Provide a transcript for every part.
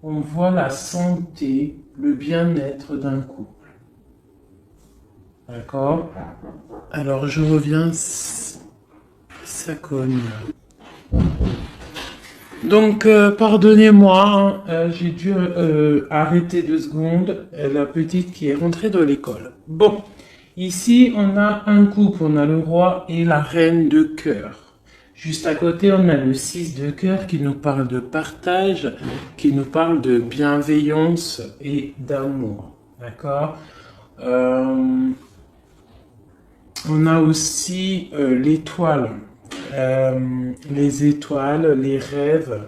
on voit la santé, le bien-être d'un couple. D'accord? Alors je reviens, ça cogne. Donc pardonnez-moi, hein, j'ai dû arrêter 2 secondes, la petite qui est rentrée de l'école. Bon, ici on a un couple, on a le roi et la reine de cœur. Juste à côté, on a le 6 de cœur qui nous parle de partage, qui nous parle de bienveillance et d'amour. D'accord? On a aussi l'étoile, les étoiles, les rêves,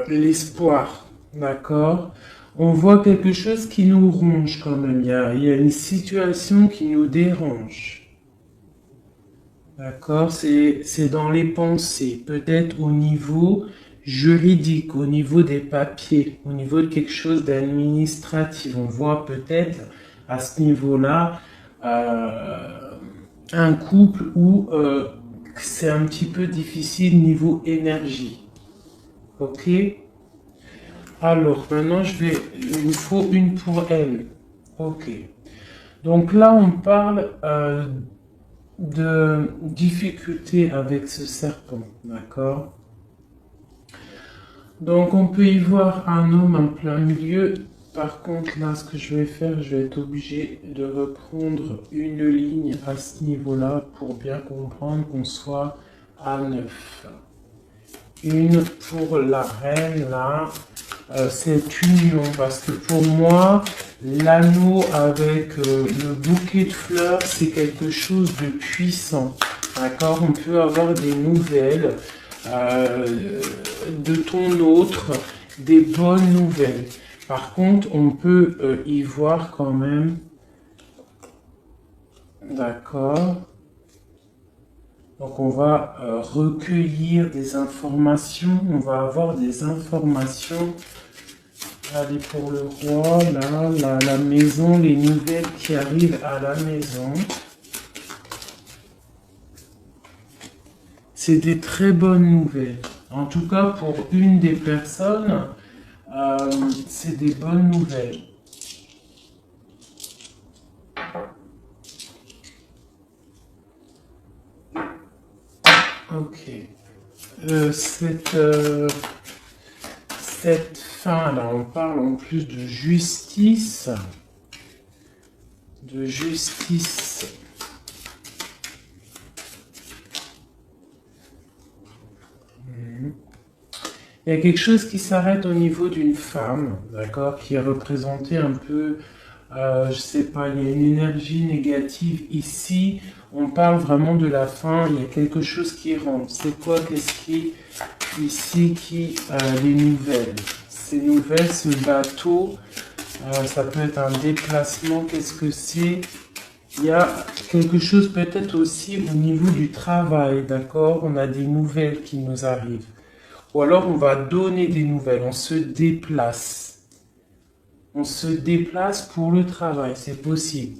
l'espoir, d'accord? On voit quelque chose qui nous ronge quand même, il y a une situation qui nous dérange, d'accord? C'est dans les pensées, peut-être au niveau juridique, au niveau des papiers, au niveau de quelque chose d'administratif. On voit peut-être à ce niveau-là un couple où c'est un petit peu difficile niveau énergie. Ok? Alors, maintenant, il me faut une pour elle. Ok. Donc là, on parle de difficulté avec ce serpent. D'accord? Donc, on peut y voir un homme en plein milieu. Par contre, là, ce que je vais faire, je vais être obligé de reprendre une ligne à ce niveau-là pour bien comprendre qu'on soit à 9. Une pour la reine, là, cette union, parce que pour moi, l'anneau avec le bouquet de fleurs, c'est quelque chose de puissant. D'accord? On peut avoir des nouvelles de ton autre, des bonnes nouvelles. Par contre, on peut y voir quand même, d'accord? Donc on va recueillir des informations, on va avoir des informations. Allez, pour le roi, là, la maison, les nouvelles qui arrivent à la maison. C'est des très bonnes nouvelles. En tout cas, pour une des personnes, c'est des bonnes nouvelles. Ok. Cette fin, là, on parle en plus de justice. De justice. Il y a quelque chose qui s'arrête au niveau d'une femme, d'accord, qui est représentée un peu, je sais pas, il y a une énergie négative ici. On parle vraiment de la fin, il y a quelque chose qui rentre. C'est quoi, qu'est-ce qui, ici, les nouvelles? Ces nouvelles, ce bateau, ça peut être un déplacement, qu'est-ce que c'est? Il y a quelque chose peut-être aussi au niveau du travail, d'accord? On a des nouvelles qui nous arrivent. Ou alors on va donner des nouvelles, on se déplace. On se déplace pour le travail, c'est possible.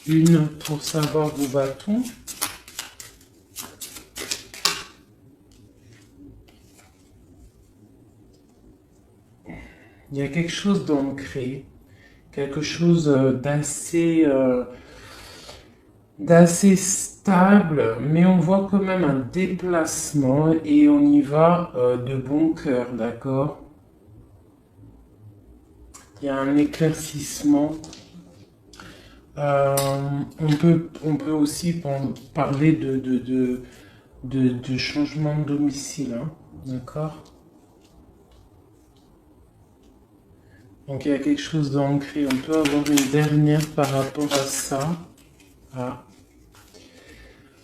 Une pour savoir où va-t-on. Il y a quelque chose d'ancré, quelque chose d'assez stable, mais on voit quand même un déplacement et on y va de bon cœur, d'accord? Il y a un éclaircissement. On peut aussi parler de changement de domicile, hein, d'accord? Donc il y a quelque chose d'ancré. On peut avoir une dernière par rapport à ça. Ah.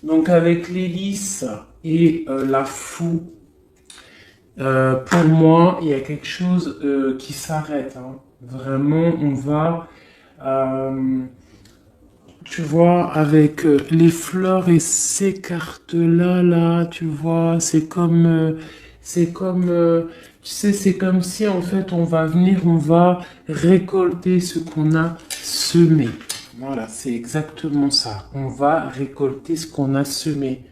Donc avec l'hélice et la foue, pour moi, il y a quelque chose qui s'arrête. Hein. Vraiment, on va, tu vois, avec les fleurs et ces cartes-là, là, tu vois, tu sais, c'est comme si en fait on va venir, on va récolter ce qu'on a semé. Voilà, c'est exactement ça. On va récolter ce qu'on a semé.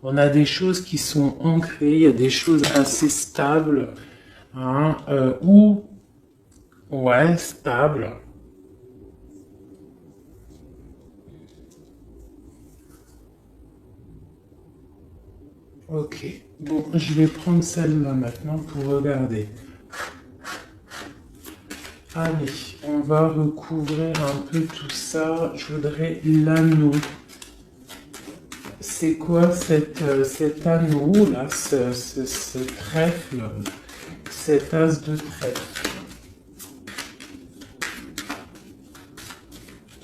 On a des choses qui sont ancrées, il y a des choses assez stables. hein, ou ouais, stable. Ok, bon, je vais prendre celle-là maintenant pour regarder. Allez, on va recouvrir un peu tout ça. Je voudrais l'anneau. C'est quoi cet anneau là, ce trèfle, cet as de trèfle?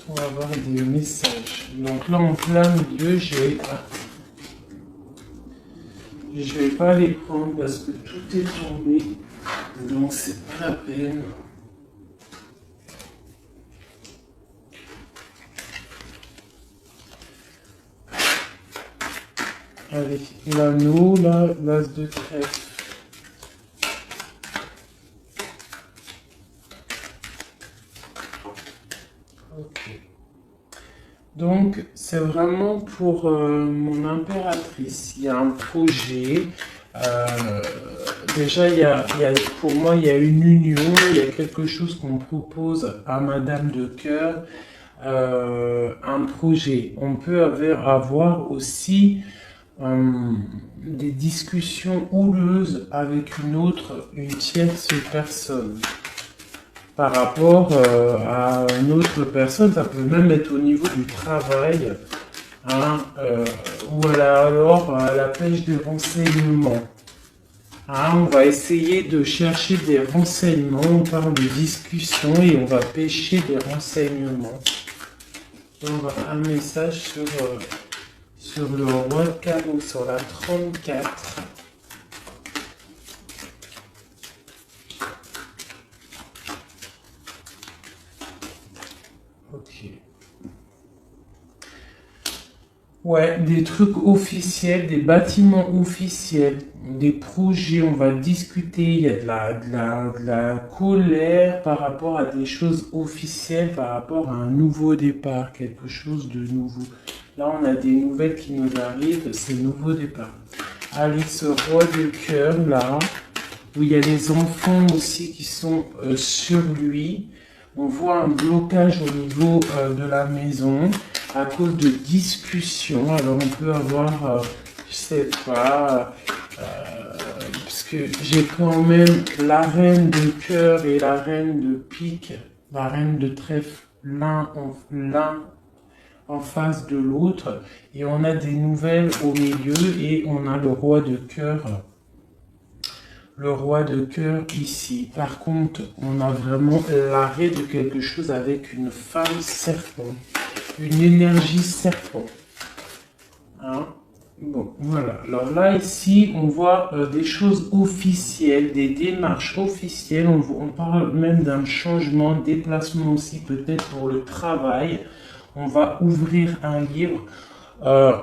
On va avoir des messages. Donc là en plein milieu, je vais pas les prendre parce que tout est tombé. Donc c'est pas la peine. Allez, l'anneau, là, l'as de trèfle. Ok. Donc, c'est vraiment pour mon impératrice. Il y a un projet. Déjà, pour moi, il y a une union. Il y a quelque chose qu'on propose à Madame de Cœur. Un projet. On peut avoir aussi des discussions houleuses avec une tierce personne. Par rapport à une autre personne, ça peut même être au niveau du travail, hein, ou alors à la pêche des renseignements. Hein, on va essayer de chercher des renseignements, on parle de discussion et on va pêcher des renseignements. Donc un message sur le roi de carreau, sur la 34. Ok. Ouais, des trucs officiels, des bâtiments officiels, des projets, on va discuter, il y a de la colère par rapport à des choses officielles, par rapport à un nouveau départ, quelque chose de nouveau. Là, on a des nouvelles qui nous arrivent, c'est nouveau départ. Allez, ce roi de cœur, là, où il y a les enfants aussi qui sont sur lui. On voit un blocage au niveau de la maison à cause de discussions. Alors on peut avoir, je sais pas, parce que j'ai quand même la reine de cœur et la reine de pique, la reine de trèfle, l'un en face de l'autre. Et on a des nouvelles au milieu et on a le roi de cœur. Le roi de cœur ici. Par contre, on a vraiment l'arrêt de quelque chose avec une femme serpent. Une énergie serpent. Hein? Bon, voilà. Alors là, ici, on voit des choses officielles, des démarches officielles. On parle même d'un changement, déplacement aussi, peut-être pour le travail. On va ouvrir un livre.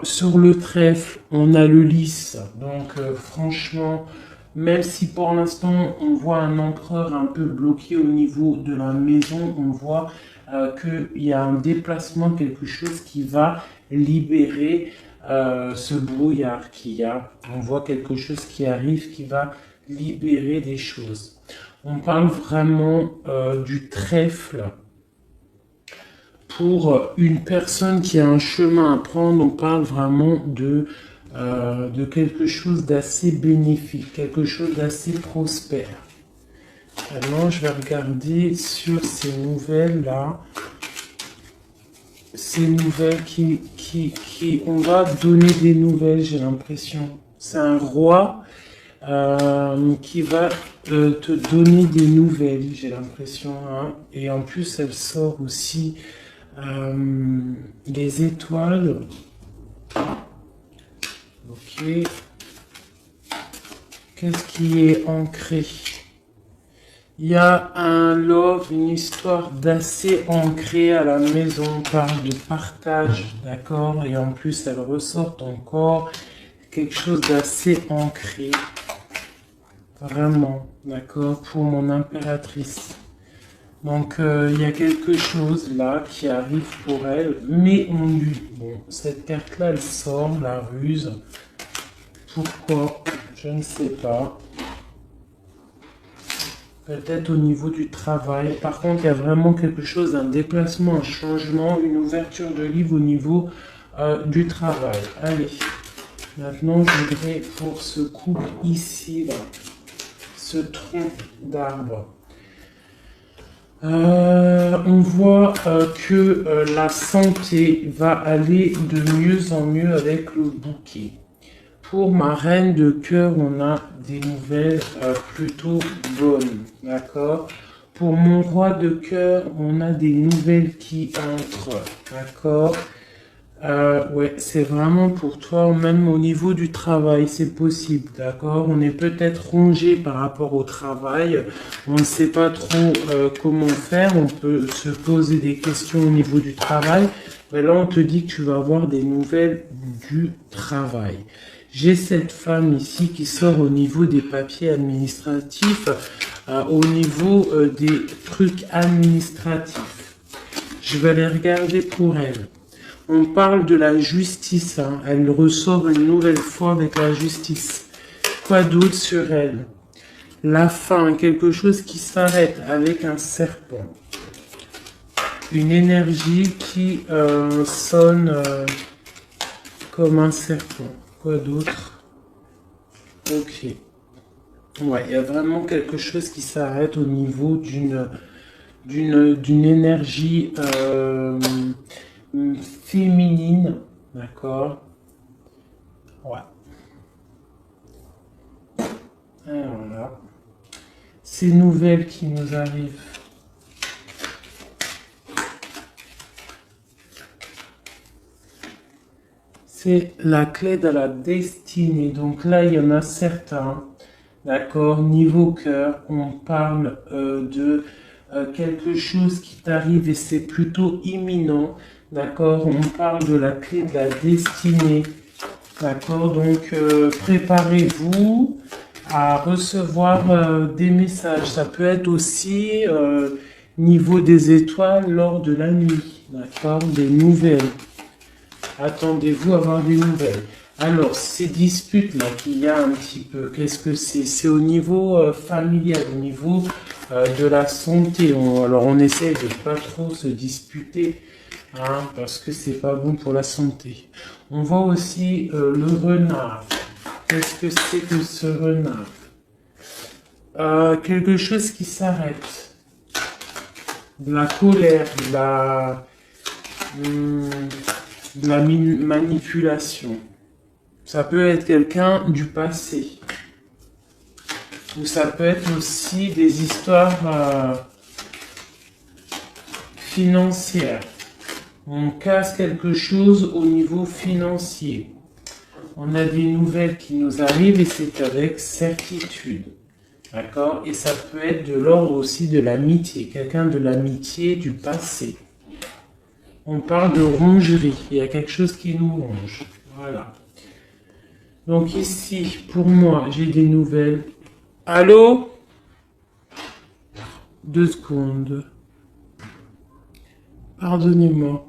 Sur le trèfle, on a le lys. Donc, franchement, même si pour l'instant, on voit un empereur un peu bloqué au niveau de la maison, on voit qu'il y a un déplacement, quelque chose qui va libérer ce brouillard qu'il y a. On voit quelque chose qui arrive, qui va libérer des choses. On parle vraiment du trèfle. Pour une personne qui a un chemin à prendre, on parle vraiment de quelque chose d'assez bénéfique, quelque chose d'assez prospère. Maintenant, je vais regarder sur ces nouvelles-là. Ces nouvelles on va donner des nouvelles, j'ai l'impression. C'est un roi qui va te donner des nouvelles, j'ai l'impression. Hein. Et en plus, elle sort aussi les étoiles. Ok. Qu'est-ce qui est ancré? Il y a un love, une histoire d'assez ancrée à la maison. On parle de partage, d'accord? Et en plus, elle ressort encore quelque chose d'assez ancré. Vraiment, d'accord? Pour mon impératrice. Donc, il y a quelque chose là qui arrive pour elle, mais on lui... Bon, cette carte-là, elle sort, la ruse. Pourquoi? Je ne sais pas. peut-être au niveau du travail. Par contre, il y a vraiment quelque chose, un déplacement, un changement, une ouverture de livre au niveau du travail. Allez, maintenant je voudrais pour ce couple ici, là, ce tronc d'arbre. On voit que la santé va aller de mieux en mieux avec le bouquet. Pour ma reine de cœur, on a des nouvelles plutôt bonnes, d'accord? Pour mon roi de cœur, on a des nouvelles qui entrent, d'accord? Ouais, c'est vraiment pour toi, même au niveau du travail, c'est possible, d'accord? On est peut-être rongé par rapport au travail, on ne sait pas trop comment faire, on peut se poser des questions au niveau du travail, mais là on te dit que tu vas avoir des nouvelles du travail. J'ai cette femme ici qui sort au niveau des papiers administratifs, au niveau des trucs administratifs. Je vais les regarder pour elle. On parle de la justice, hein. Elle ressort une nouvelle fois avec la justice. Quoi d'autre sur elle? La fin, quelque chose qui s'arrête avec un serpent. Une énergie qui sonne comme un serpent. Quoi d'autre? Ok. Ouais, il y a vraiment quelque chose qui s'arrête au niveau d'une énergie féminine, d'accord? Ouais. Alors là, ces nouvelles qui nous arrivent. C'est la clé de la destinée. Donc là, il y en a certains. D'accord, niveau cœur, on parle de quelque chose qui t'arrive et c'est plutôt imminent. D'accord, on parle de la clé de la destinée. D'accord, donc préparez-vous à recevoir des messages. Ça peut être aussi niveau des étoiles lors de la nuit. D'accord, des nouvelles. Attendez-vous à avoir des nouvelles. Alors, ces disputes-là qu'il y a un petit peu, qu'est-ce que c'est? C'est au niveau familial, au niveau de la santé. Alors, on essaie de pas trop se disputer, hein, parce que c'est pas bon pour la santé. On voit aussi le renard. Qu'est-ce que c'est que ce renard? Quelque chose qui s'arrête. De la colère, de la manipulation. Ça peut être quelqu'un du passé. Ou ça peut être aussi des histoires financières. On casse quelque chose au niveau financier. On a des nouvelles qui nous arrivent et c'est avec certitude. D'accord? Et ça peut être de l'ordre aussi de l'amitié. Quelqu'un de l'amitié du passé. On parle de rongerie. Il y a quelque chose qui nous ronge. Voilà. Donc ici, pour moi, j'ai des nouvelles. Allô? 2 secondes. Pardonnez-moi.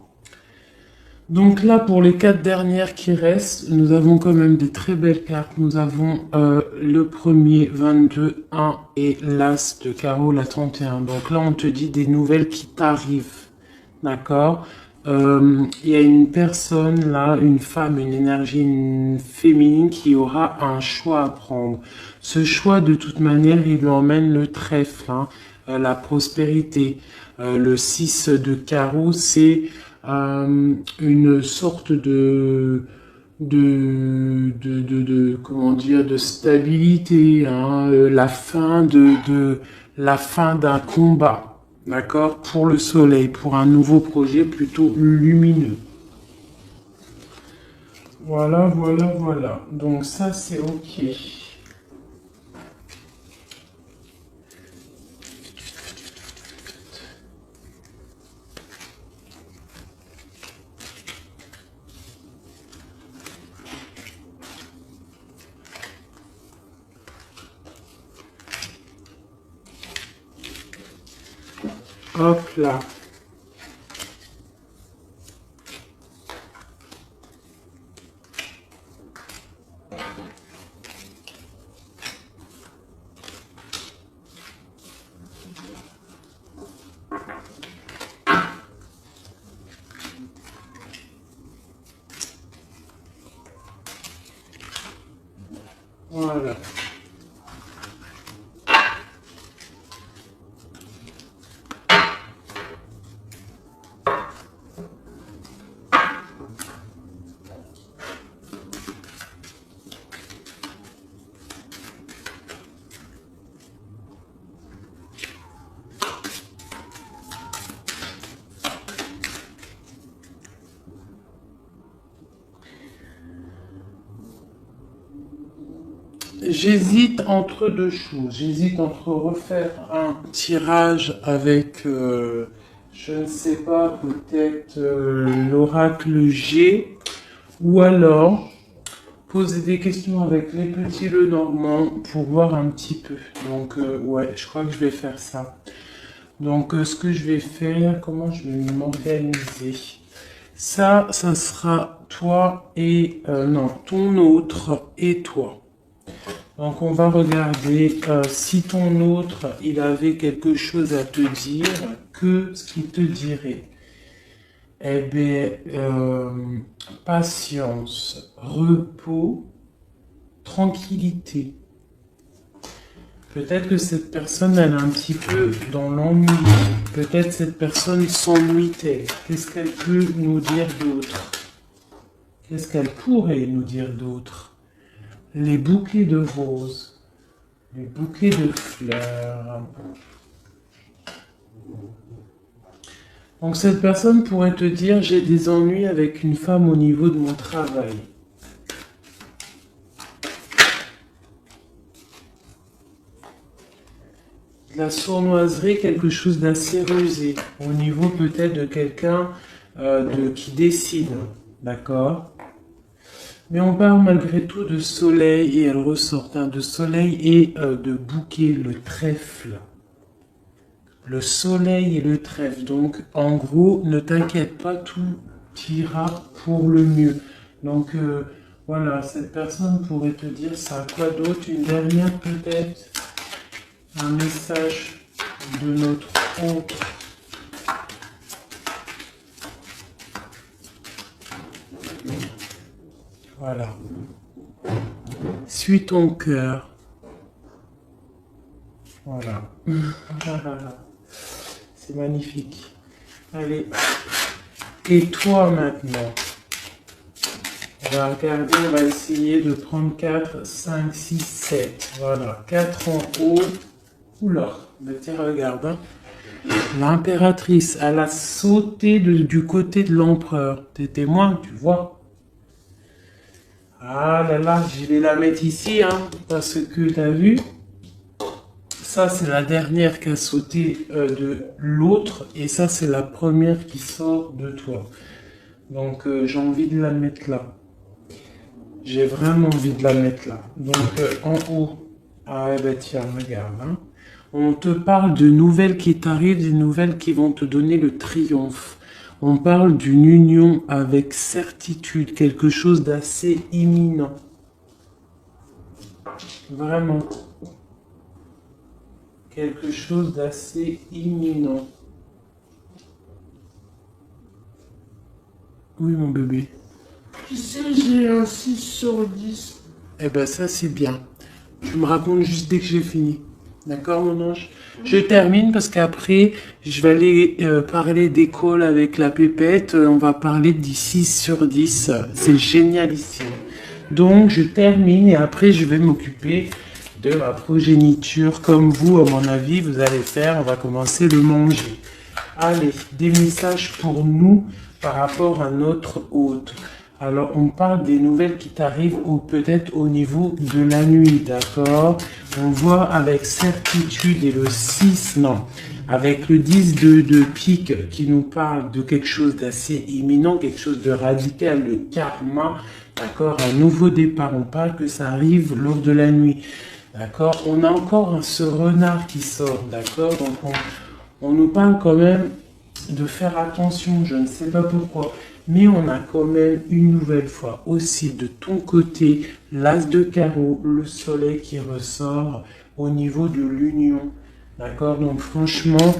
Donc là, pour les 4 dernières qui restent, nous avons quand même des très belles cartes. Nous avons le premier, 22, 1 et l'As de carreau, la 31. Donc là, on te dit des nouvelles qui t'arrivent. D'accord? Il y a une personne là, une femme, une énergie féminine qui aura un choix à prendre. Ce choix, de toute manière, il lui emmène le trèfle, hein, la prospérité. Le 6 de carreau, c'est une sorte comment dire, de stabilité, hein, la fin d'un combat, d'accord, pour le soleil, pour un nouveau projet plutôt lumineux. Voilà, voilà, voilà. Donc ça, c'est ok. Hop là. Voilà. J'hésite entre deux choses. J'hésite entre refaire un tirage avec, je ne sais pas, peut-être l'oracle G, ou alors poser des questions avec les petits Lenormand pour voir un petit peu. Donc, ouais, je crois que je vais faire ça. Donc, ce que je vais faire, comment je vais m'organiser? Ça sera toi et, non, ton autre et toi. Donc on va regarder si ton autre, il avait quelque chose à te dire, que ce qu'il te dirait. Eh bien, patience, repos, tranquillité. Peut-être que cette personne, elle est un petit peu dans l'ennui. Peut-être cette personne s'ennuie-t-elle. Qu'est-ce qu'elle peut nous dire d'autre? Qu'est-ce qu'elle pourrait nous dire d'autre? Les bouquets de roses, les bouquets de fleurs. Donc cette personne pourrait te dire, j'ai des ennuis avec une femme au niveau de mon travail. De la sournoiserie, quelque chose d'assez rusé, au niveau peut-être de quelqu'un qui décide, d'accord? Mais on parle malgré tout de soleil, et elle ressort de soleil et de bouquet, le trèfle. Le soleil et le trèfle. Donc, en gros, ne t'inquiète pas, tout ira pour le mieux. Donc, voilà, cette personne pourrait te dire ça. Quoi d'autre? Une dernière peut-être? Un message de notre autre. Voilà. Suis ton cœur. Voilà. C'est magnifique. Allez. Et toi maintenant? On va regarder, on va essayer de prendre 4, 5, 6, 7. Voilà. 4 en haut. Oula, mais tiens, regarde. Hein. L'impératrice, elle a sauté du côté de l'empereur. T'es témoin, tu vois? Ah là là, je vais la mettre ici, hein, parce que t'as vu? Ça, c'est la dernière qui a sauté de l'autre, et ça, c'est la première qui sort de toi. Donc, j'ai envie de la mettre là. J'ai vraiment envie de la mettre là. Donc, en haut. Ah, ben tiens, regarde. Hein. On te parle de nouvelles qui t'arrivent, des nouvelles qui vont te donner le triomphe. On parle d'une union avec certitude, quelque chose d'assez imminent. Vraiment. Quelque chose d'assez imminent. Oui, mon bébé. Tu sais, j'ai un 6/10. Eh ben, ça, c'est bien. Tu me racontes juste dès que j'ai fini. D'accord, mon ange? Je termine parce qu'après, je vais aller parler d'école avec la pépette. On va parler du 6/10. C'est génial ici. Donc, je termine et après, je vais m'occuper de ma progéniture. Comme vous, à mon avis, vous allez faire. On va commencer le manger. Allez, des messages pour nous par rapport à notre hôte. Alors, on parle des nouvelles qui t'arrivent ou peut-être au niveau de la nuit, d'accord? On voit avec certitude et le 6, non, avec le 10 de pique qui nous parle de quelque chose d'assez imminent, quelque chose de radical, le karma, d'accord? Un nouveau départ, on parle que ça arrive lors de la nuit, d'accord? On a encore ce renard qui sort, d'accord? Donc, on nous parle quand même de faire attention, je ne sais pas pourquoi. Mais on a quand même une nouvelle fois aussi de ton côté l'as de carreau, le soleil qui ressort au niveau de l'union. D'accord? Donc franchement,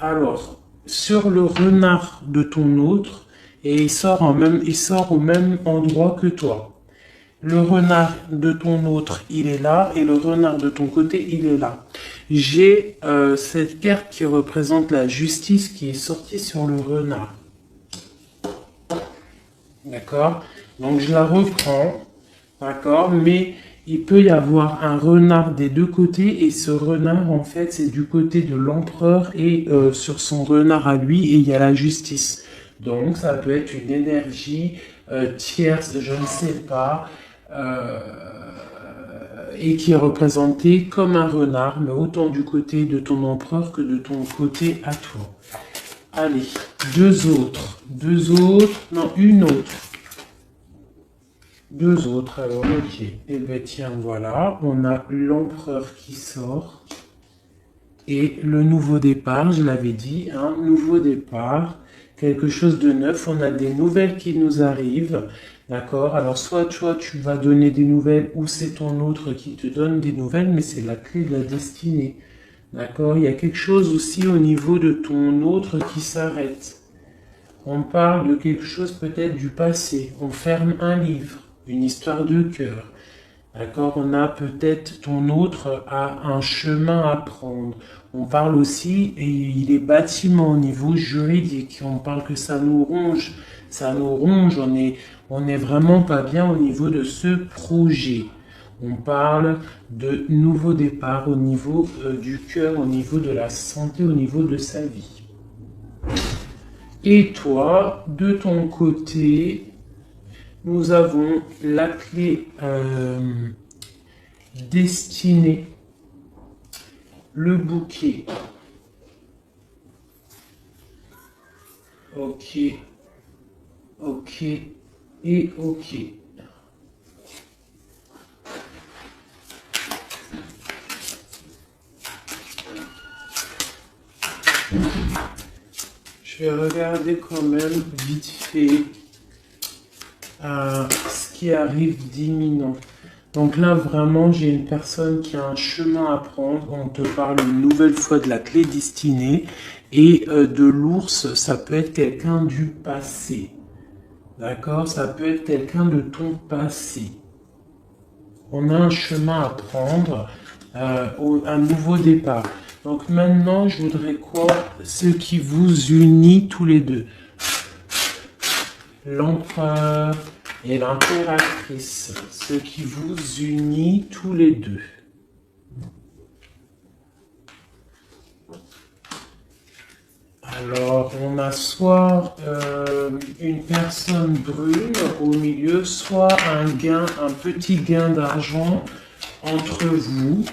alors, sur le renard de ton autre, et il sort au même endroit que toi. Le renard de ton autre, il est là, et le renard de ton côté, il est là. J'ai cette carte qui représente la justice qui est sortie sur le renard. D'accord? Donc je la reprends, d'accord? Mais il peut y avoir un renard des deux côtés, et ce renard, en fait, c'est du côté de l'empereur, et sur son renard à lui, et il y a la justice. Donc ça peut être une énergie tierce, je ne sais pas, et qui est représentée comme un renard, mais autant du côté de ton empereur que de ton côté à toi. Allez, deux autres, non, une autre. Deux autres, alors ok. Eh bien tiens, voilà, on a l'empereur qui sort. Et le nouveau départ, je l'avais dit, un nouveau départ, quelque chose de neuf, on a des nouvelles qui nous arrivent, d'accord? Alors soit toi tu vas donner des nouvelles, ou c'est ton autre qui te donne des nouvelles, mais c'est la clé de la destinée, d'accord? Il y a quelque chose aussi au niveau de ton autre qui s'arrête. On parle de quelque chose peut-être du passé, on ferme un livre, une histoire de cœur. D'accord, on a peut-être ton autre a un chemin à prendre. On parle aussi, et il est bâtiment au niveau juridique. On parle que ça nous ronge, on est vraiment pas bien au niveau de ce projet. On parle de nouveau départ au niveau du cœur, au niveau de la santé, au niveau de sa vie. Et toi, de ton côté, nous avons la clé destinée, le bouquet. Ok, ok et ok. Je vais regarder quand même vite fait ce qui arrive d'imminent. Donc là, vraiment, j'ai une personne qui a un chemin à prendre. On te parle une nouvelle fois de la clé destinée. Et de l'ours, ça peut être quelqu'un du passé. D'accord? Ça peut être quelqu'un de ton passé. On a un chemin à prendre, un nouveau départ. Donc maintenant, je voudrais quoi? Ce qui vous unit tous les deux. L'empereur et l'impératrice, ce qui vous unit tous les deux. Alors, on a soit une personne brune au milieu, soit un petit gain d'argent entre vous,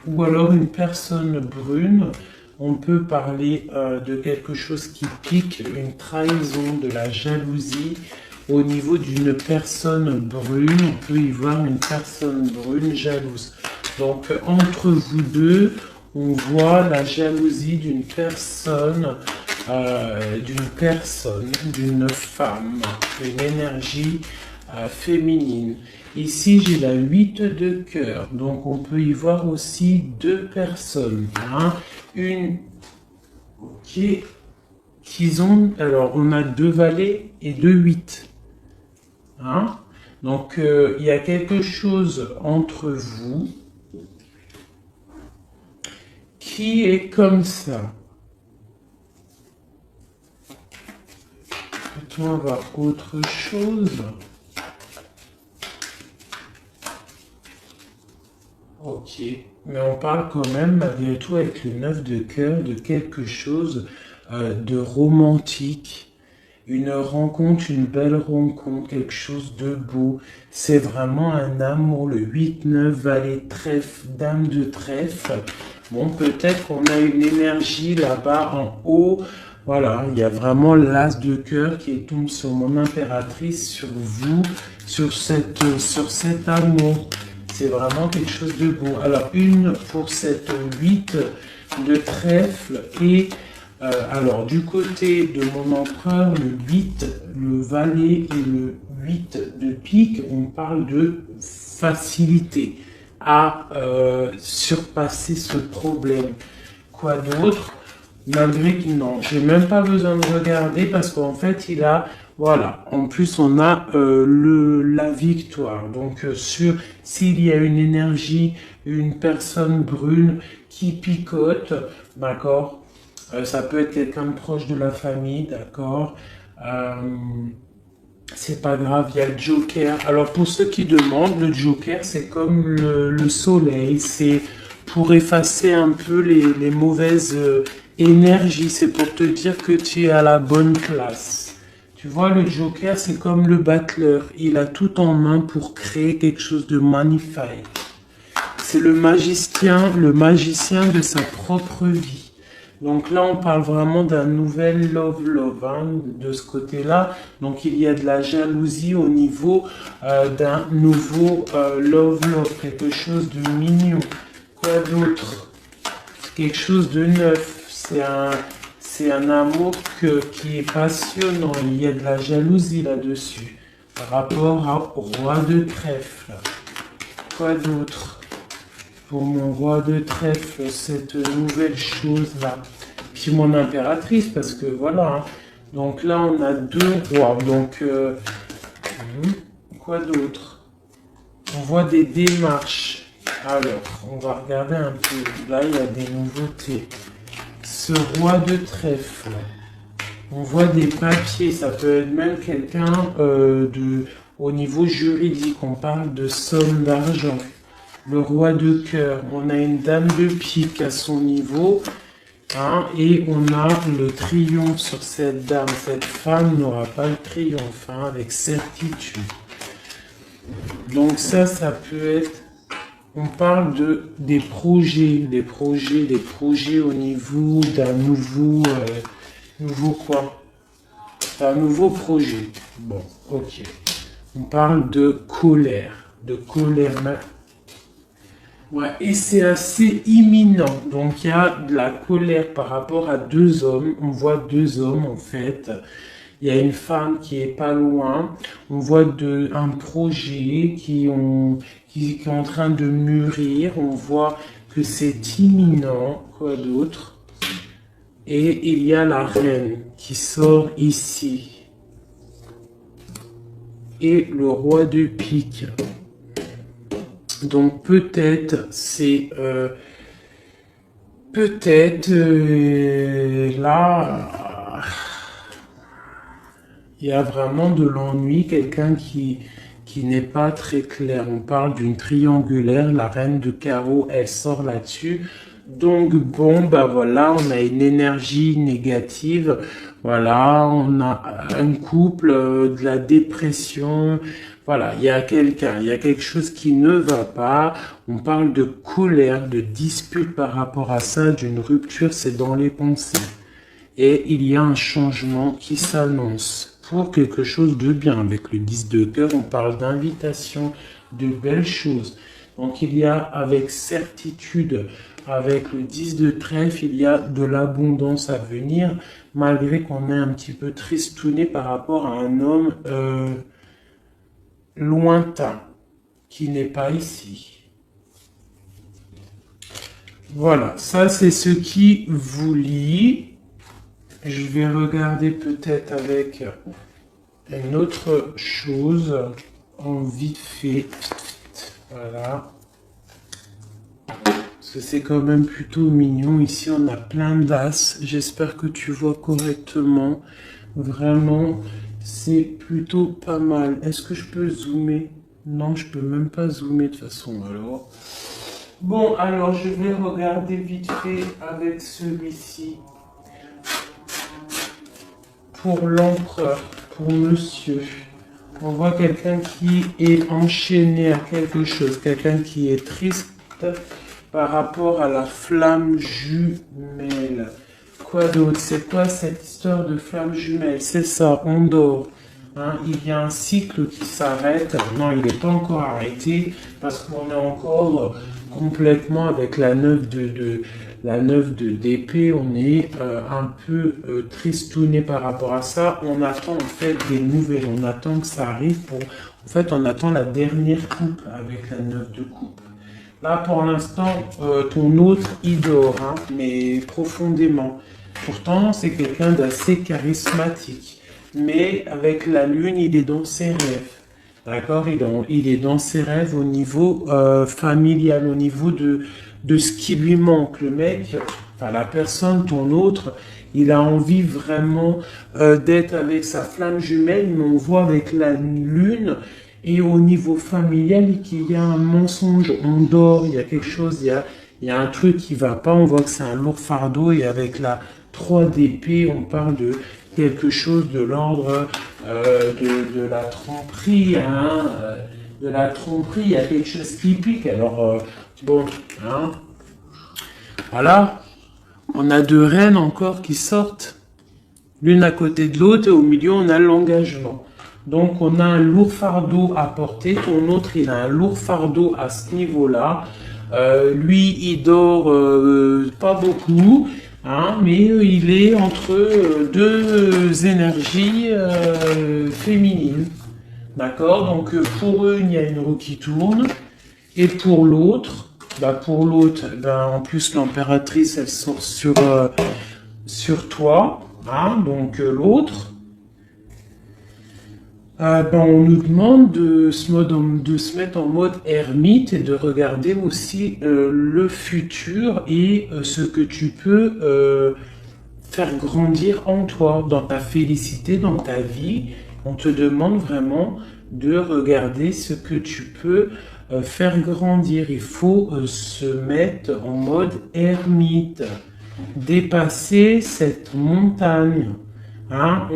ou alors une personne brune. On peut parler de quelque chose qui pique, une trahison, de la jalousie. Au niveau d'une personne brune, on peut y voir une personne brune jalouse. Donc, entre vous deux, on voit la jalousie d'une personne, d'une femme, une énergie féminine. Ici, j'ai la 8 de cœur, donc on peut y voir aussi deux personnes. Hein. Une qui ont, alors on a deux valets et deux 8. Hein. Donc il y a quelque chose entre vous qui est comme ça. Peut-on avoir autre chose? Ok, mais on parle quand même malgré tout avec le 9 de cœur de quelque chose de romantique. Une rencontre, une belle rencontre, quelque chose de beau. C'est vraiment un amour, le 8-9, valet trèfle, dame de trèfle. Bon, peut-être qu'on a une énergie là-bas en haut. Voilà, il y a vraiment l'as de cœur qui tombe sur mon impératrice, sur vous, sur cet amour. C'est vraiment quelque chose de beau. Alors, une pour cette 8 de trèfle et... alors, du côté de mon empereur, le 8, le valet et le 8 de pique, on parle de facilité à surpasser ce problème. Quoi d'autre? Malgré que non, j'ai même pas besoin de regarder parce qu'en fait, il a Voilà. En plus, on a la victoire. Donc, s'il y a une énergie, une personne brune qui picote, d'accord? Ça peut être quelqu'un de proche de la famille, d'accord? Euh, c'est pas grave, il y a le Joker. Alors pour ceux qui demandent, le Joker, c'est comme le soleil, c'est pour effacer un peu les mauvaises énergies, c'est pour te dire que tu es à la bonne place. Tu vois, le Joker, c'est comme le battleur, il a tout en main pour créer quelque chose de magnifique. C'est le magicien de sa propre vie. Donc là, on parle vraiment d'un nouvel love, hein, de ce côté-là. Donc il y a de la jalousie au niveau d'un nouveau love, quelque chose de mignon. Quoi d'autre? Quelque chose de neuf. C'est un amour qui est passionnant. Il y a de la jalousie là-dessus. Par rapport au roi de trèfle. Quoi d'autre? Pour mon roi de trèfle, cette nouvelle chose-là. Puis mon impératrice, parce que voilà. Hein. Donc là, on a deux rois. Donc, quoi d'autre? On voit des démarches. Alors, on va regarder un peu. Là, il y a des nouveautés. Ce roi de trèfle. On voit des papiers. Ça peut être même quelqu'un au niveau juridique. On parle de somme d'argent. Le roi de cœur, on a une dame de pique à son niveau, hein, et on a le triomphe sur cette dame. Cette femme n'aura pas le triomphe, hein, avec certitude. Donc ça peut être, on parle des projets au niveau d'un nouveau quoi? Un nouveau projet. Bon, ok. On parle de colère maintenant. Ouais, et c'est assez imminent. Donc il y a de la colère par rapport à deux hommes. On voit deux hommes en fait. Il y a une femme qui est pas loin. On voit un projet qui est en train de mûrir. On voit que c'est imminent. Quoi d'autre? Et il y a la reine qui sort ici. Et le roi de pique. Donc peut-être là il y a vraiment de l'ennui, quelqu'un qui n'est pas très clair. On parle d'une triangulaire, la reine de carreau, elle sort là-dessus. Donc bon, bah voilà, on a une énergie négative. Voilà, on a un couple, de la dépression. Voilà, il y a quelque chose qui ne va pas. On parle de colère, de dispute par rapport à ça, d'une rupture, c'est dans les pensées. Et il y a un changement qui s'annonce pour quelque chose de bien. Avec le 10 de cœur, on parle d'invitation, de belles choses. Donc il y a avec certitude, avec le 10 de trèfle, il y a de l'abondance à venir, malgré qu'on est un petit peu tristouné par rapport à un homme lointain, qui n'est pas ici. Voilà, ça c'est ce qui vous lie. Je vais regarder peut-être avec une autre chose en vite fait. Voilà. Parce que c'est quand même plutôt mignon. Ici, on a plein d'as. J'espère que tu vois correctement. Vraiment, c'est plutôt pas mal. Est-ce que je peux zoomer? Non, je peux même pas zoomer de toute façon. Alors, bon, alors je vais regarder vite fait avec celui-ci. Pour l'empereur, pour monsieur. On voit quelqu'un qui est enchaîné à quelque chose, quelqu'un qui est triste par rapport à la flamme jumelle. Quoi d'autre? C'est quoi cette histoire de flamme jumelle? C'est ça, on dort. Hein, il y a un cycle qui s'arrête. Non, il n'est pas encore arrêté parce qu'on est encore complètement avec la 9 d'épée. On est un peu tristouné par rapport à ça. On attend en fait des nouvelles. On attend que ça arrive en fait, on attend la dernière coupe avec la 9 de coupe. Là, pour l'instant, ton autre, il dort, hein, mais profondément. Pourtant, c'est quelqu'un d'assez charismatique. mais avec la lune, il est dans ses rêves. D'accord? Il est dans ses rêves au niveau familial, au niveau de ce qui lui manque. Le mec, enfin la personne, ton autre, il a envie vraiment d'être avec sa flamme jumelle, mais on voit avec la lune et au niveau familial qu'il y a un mensonge. On dort, il y a quelque chose, il y a un truc qui va pas. On voit que c'est un lourd fardeau et avec la 3 d'épée, on parle de quelque chose de l'ordre de la tromperie, hein, de la tromperie, il y a quelque chose qui pique. Alors, bon, hein, voilà, on a 2 reines encore qui sortent, l'une à côté de l'autre, et au milieu, on a l'engagement. Donc, on a un lourd fardeau à porter, ton autre, il a un lourd fardeau à ce niveau-là. Lui, il dort pas beaucoup, hein, mais il est entre 2 énergies féminines. D'accord? Donc, pour eux, il y a une roue qui tourne. Et pour l'autre, en plus, l'impératrice, elle sort sur toi. Hein, donc, l'autre. On nous demande de se mettre en mode ermite et de regarder aussi le futur et ce que tu peux faire grandir en toi, dans ta félicité, dans ta vie. On te demande vraiment de regarder ce que tu peux faire grandir. Il faut se mettre en mode ermite, dépasser cette montagne. Hein,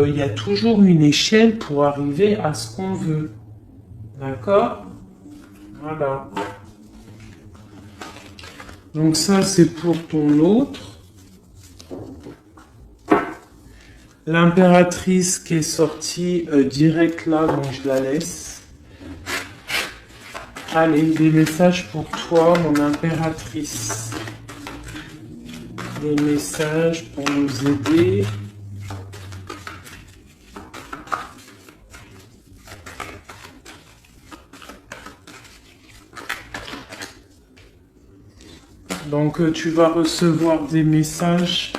il y a toujours une échelle pour arriver à ce qu'on veut. D'accord? Voilà. Donc ça, c'est pour ton autre. L'impératrice qui est sortie direct là, donc je la laisse. Allez, des messages pour toi, mon impératrice. Des messages pour nous aider. Donc tu vas recevoir des messages,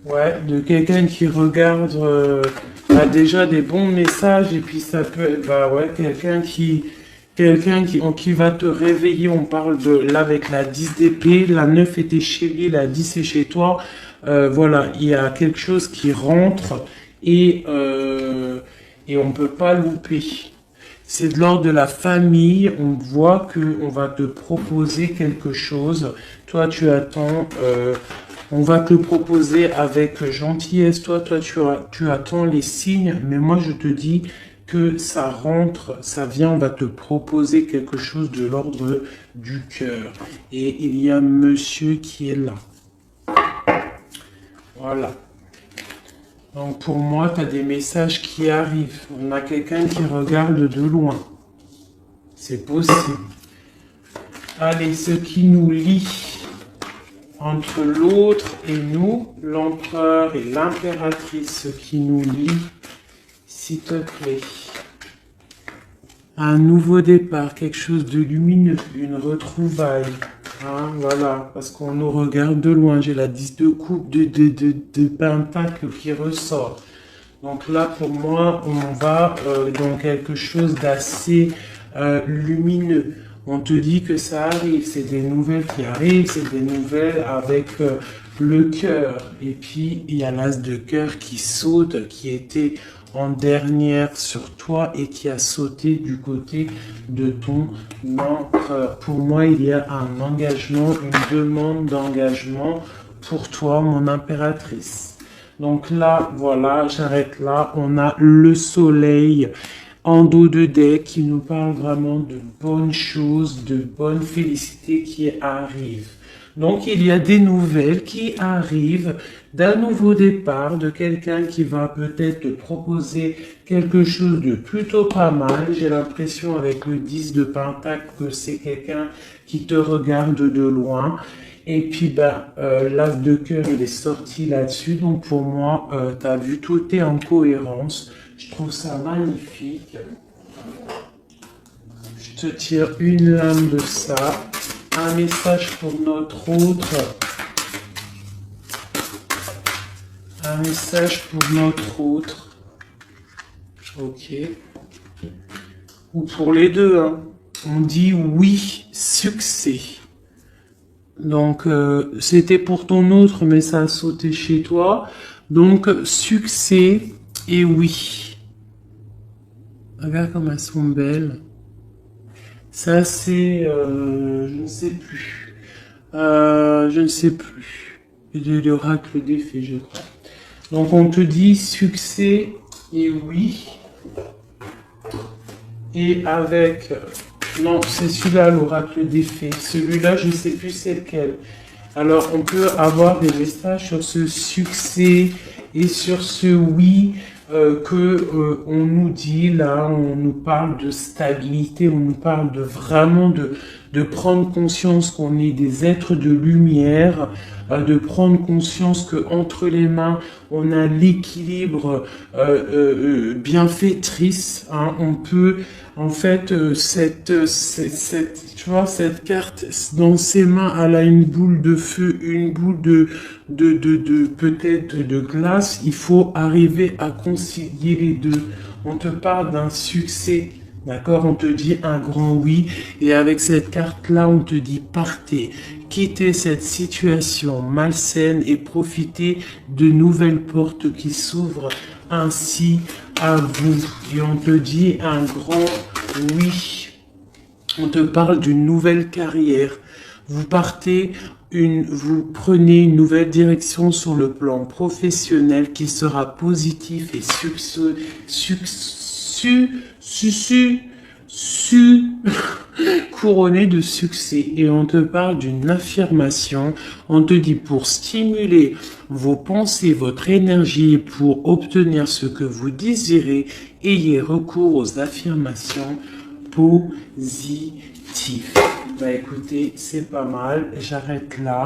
ouais, de quelqu'un qui regarde, a déjà des bons messages, et puis ça peut, quelqu'un qui va te réveiller. On parle de là avec la 10 d'épée, la 9 était chez lui, la 10 est chez toi. Voilà, il y a quelque chose qui rentre et on peut pas louper. C'est de l'ordre de la famille. On voit que on va te proposer quelque chose. Toi, tu attends. On va te proposer avec gentillesse. Toi, tu attends les signes. Mais moi, je te dis que ça rentre, ça vient, on va te proposer quelque chose de l'ordre du cœur. Et il y a monsieur qui est là. Voilà. Donc pour moi, tu as des messages qui arrivent. On a quelqu'un qui regarde de loin. C'est possible. Allez, ce qui nous lie entre l'autre et nous, l'empereur et l'impératrice, ce qui nous lie, s'il te plaît. Un nouveau départ, quelque chose de lumineux, une retrouvaille. Hein, voilà, parce qu'on nous regarde de loin. J'ai la 10 de coupe, de pentacle qui ressort. Donc là, pour moi, on va dans quelque chose d'assez lumineux. On te dit que ça arrive, c'est des nouvelles qui arrivent, c'est des nouvelles avec le cœur. Et puis, il y a l'as de cœur qui saute, qui était en dernière sur toi et qui a sauté du côté de ton empereur. Pour moi, il y a un engagement, une demande d'engagement pour toi, mon impératrice. Donc là, voilà, j'arrête là. On a le soleil en dos de deck qui nous parle vraiment de bonnes choses, de bonnes félicités qui arrivent. Donc il y a des nouvelles qui arrivent d'un nouveau départ, de quelqu'un qui va peut-être te proposer quelque chose de plutôt pas mal. J'ai l'impression avec le 10 de pentacle que c'est quelqu'un qui te regarde de loin. Et puis l'as de cœur il est sorti là-dessus. Donc pour moi, tu as vu, tout est en cohérence. Je trouve ça magnifique. Je te tire une lame de ça. Un message pour notre autre. Un message pour notre autre. Ok. Ou pour les deux, hein. On dit oui, succès. Donc, c'était pour ton autre, mais ça a sauté chez toi. Donc, succès et oui. Regarde comme elles sont belles. Ça, c'est... je ne sais plus. Je ne sais plus. L'oracle des fées, je crois. Donc, on te dit succès et oui. Et avec... non, c'est celui-là, l'oracle des fées. Celui-là, je ne sais plus c'est lequel. Alors, on peut avoir des messages sur ce succès et sur ce oui on nous dit là, on nous parle de stabilité, on nous parle de vraiment de prendre conscience qu'on est des êtres de lumière, de prendre conscience que entre les mains on a l'équilibre bienfaitrice. Hein, on peut en fait tu vois cette carte dans ses mains, elle a une boule de feu, une boule de peut-être de glace. Il faut arriver à concilier les deux. On te parle d'un succès. D'accord, on te dit un grand oui, et avec cette carte-là, on te dit partez, quittez cette situation malsaine et profitez de nouvelles portes qui s'ouvrent ainsi à vous. Et on te dit un grand oui. On te parle d'une nouvelle carrière. Vous vous prenez une nouvelle direction sur le plan professionnel qui sera positif et couronné de succès. Et on te parle d'une affirmation. On te dit pour stimuler vos pensées, votre énergie, pour obtenir ce que vous désirez, ayez recours aux affirmations positives. Bah écoutez, c'est pas mal. J'arrête là.